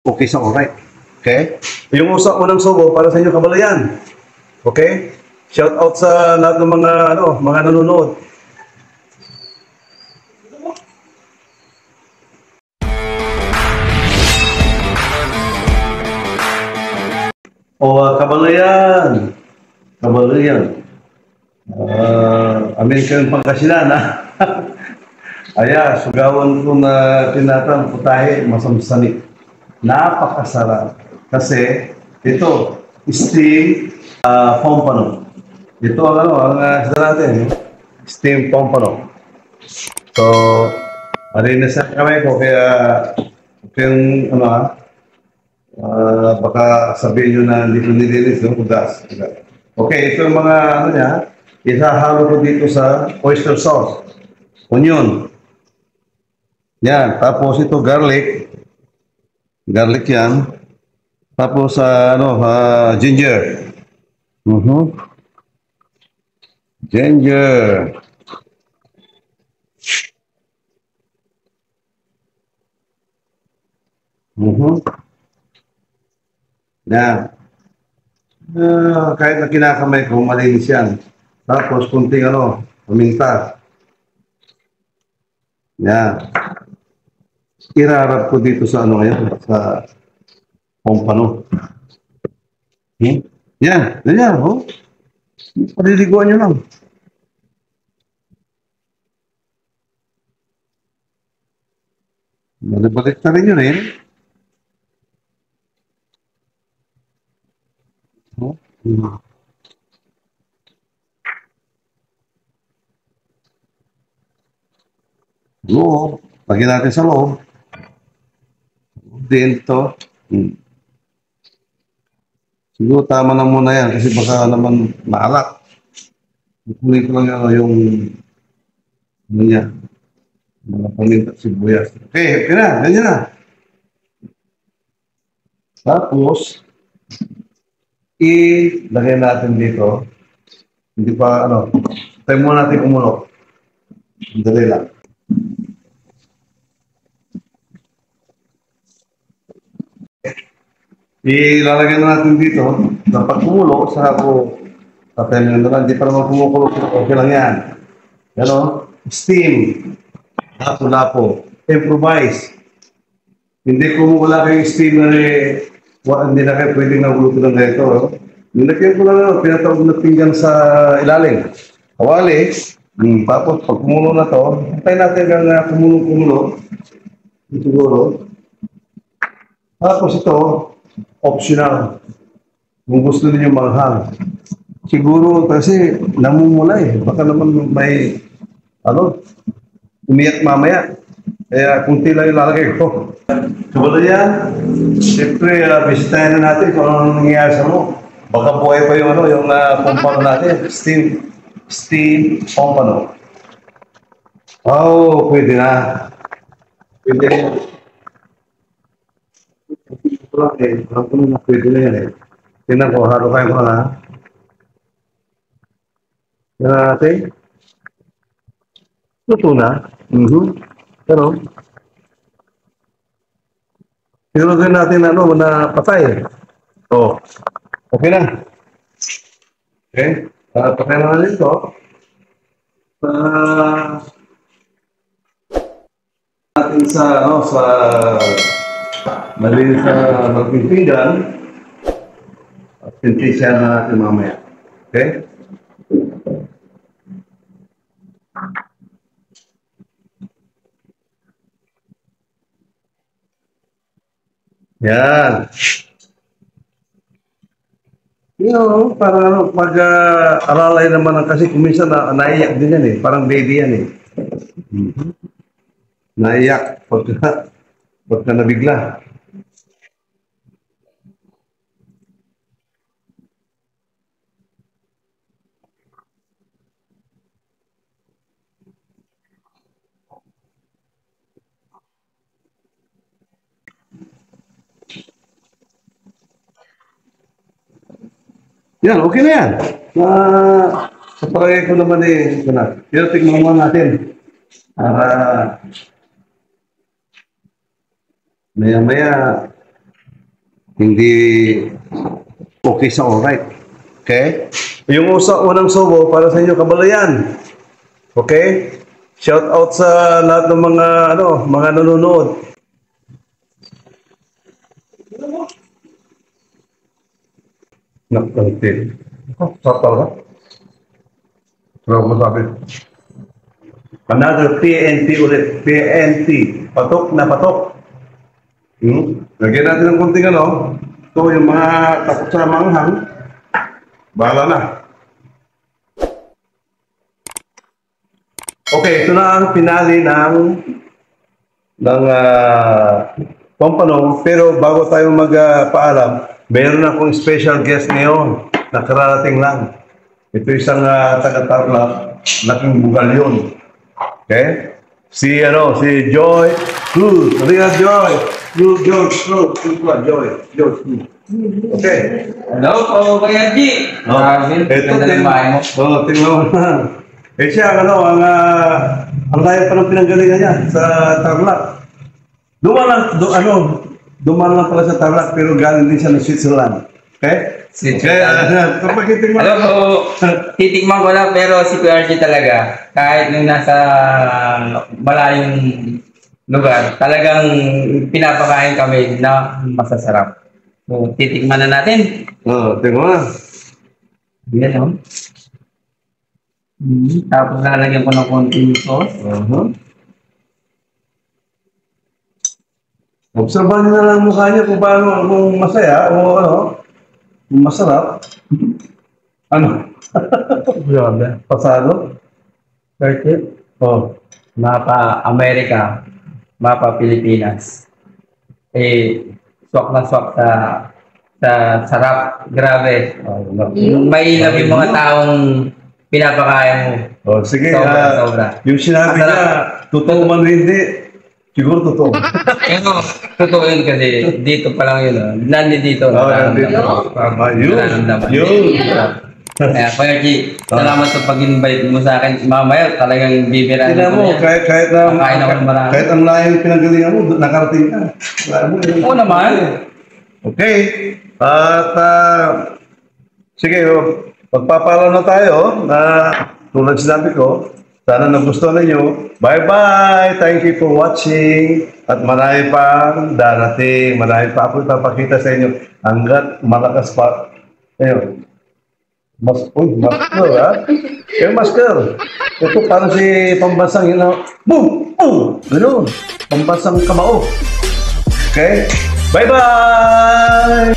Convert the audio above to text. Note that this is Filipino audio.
Okay sa alright. Okay? Yung unang subo para sa inyo kabalayan. Okay? Shout out sa lahat ng mga nanonood. Kabalayan. Kabalayan. American Pangasinan, ha? Sugawan ko na tinatang putahe, masamsani. Napakasarap. Kasi, ito, steam pompano. Ito ang isda natin. Steam pompano. So, marinas na kami ko, kaya, kung baka sabihin nyo na dito nilinis, no? Ugas. Okay, ito yung mga, niya, isahalo ko dito sa oyster sauce. Onion. Yan. Tapos ito, garlic. Garlic yan. Tapos, ginger. Ginger. Yan. Kahit na kinakamay ko, malinis yan. Tapos, kunting paminta. Yan. Irarap ko dito sa sa pompano. Yan. Yan, oh. Paliliguan nyo lang. Balik na rin yun, eh. Oo. Lagyan natin sa loob. Dito. Siguro tama na muna yan kasi baka naman maalat. Kunin ko lang yung niya. Mga paminta sibuyas. Okay, okay na. Ganyan na. Tapos, ilagay natin dito. Hindi pa, tayo muna natin kumulo. Dali lang. Ilalagay na natin dito. Dapat kumulo, saka ako tapayin na naman. Hindi pa naman kumukulo. Okay lang yan. Steam. Lapo-lapo. Improvise. Hindi wala kayong steam na hindi na kayo pwedeng naguluto ng ganito. Nilagyan ko lang pinatawag na pinggan sa ilalim. Kawali. Tapos pag kumulo na to, hintay natin na kumulo-kumulo. Siguro. Tapos ito, optional. Kung gusto niyo manghang. Siguro kasi namumula eh. Baka naman may umiyak mamaya. Kaya kunti lang yung lalagay ko. Kabalayan, siyempre, bisitahin na natin kung anong nangyayari sa mo. Baka buhay pa yung pompano natin. Steam pompano. Pwede na. Pwede na. Pwede na yan eh. Tingnan ko, halo kayo ko na. Yan natin. Luto na. Pero, sinunod natin na patay. Okay na. Okay. Patay na natin ito. Natin sa malinis sa magpipinggan at pintisya na natin mamaya. Okay? Yan. Parang pag-aralay naman kasi kuminsan naiyak din yan eh. Parang baby yan eh. Naiyak pagka nabigla. Yan, okay na yan. Sa palagay ko naman ito na. Pero tignan mo natin. Para maya-maya hindi okay sa alright. Okay? Yung unang subo para sa inyo, kabalayan. Okay? Shout out sa lahat ng mga nanonood. Nagkantin. Sapal ka? Pero masabi. Another PNT ulit. PNT. Patok na patok. Lagyan natin ng konting ito yung mga takot sa manghang. Bahala na. Okay, ito na ang pinali ng Pampano. Pero bago tayo magpaalam, meron akong special guest ngayon na kararating lang. Ito isang taga-Tarlac, laking bugal yun. Okay? Si Joy Cruz. Ria Joy. Joy Cruz. Joy Cruz. Okay. Hello po, Kuya G. Ito din. Tingnan mo na. Siya, ang layo pa ng pinanggalingan niya sa Tarlac. Dumaan lang pala sa Tarlac, pero galing din siya ng Switzerland. Okay? Switzerland. Kapag itingnan. Hello po, titikman ko lang pero si Kuya G talaga, kahit nung nasa malayong lugar, talagang pinapakain kami na masasarap. So, titikman na natin. Tingnan mo na. Yan, tapos lalagyan ko ng konting sauce. Obserbahan niyo na lang mukha niya kung paano, kung masaya o kung masarap. Grabe. Pasado? Perfect. Mapa Amerika, mapa Pilipinas. Swak na swak sa sarap. Grabe. May love yung mga taong pinapakain mo. Sige. Sobra. Yung sinabi niya, totoo man hindi. Siguro totoo. Pero totoo yun kasi dito pa lang yun. Nandito. Yun. Kaya Kuya G, salamat sa pag-invite mo sa akin. Mamaya talagang bibirahin Tingnan mo, kahit ang layong pinanggalingan mo, nakarating ka. Oo naman. Okay. At sige, magpapala na tayo na tulad sinabi ko, sana nagustuhan ninyo. Bye-bye! Thank you for watching. At marami pang darating. Marami pa ako ipapakita sa inyo hanggat malakas pa. Ayun. Masker, ha? Yung masker. Ito parang si pambansang, boom! Boom! Ganun. Pambansang kamao. Okay? Bye-bye!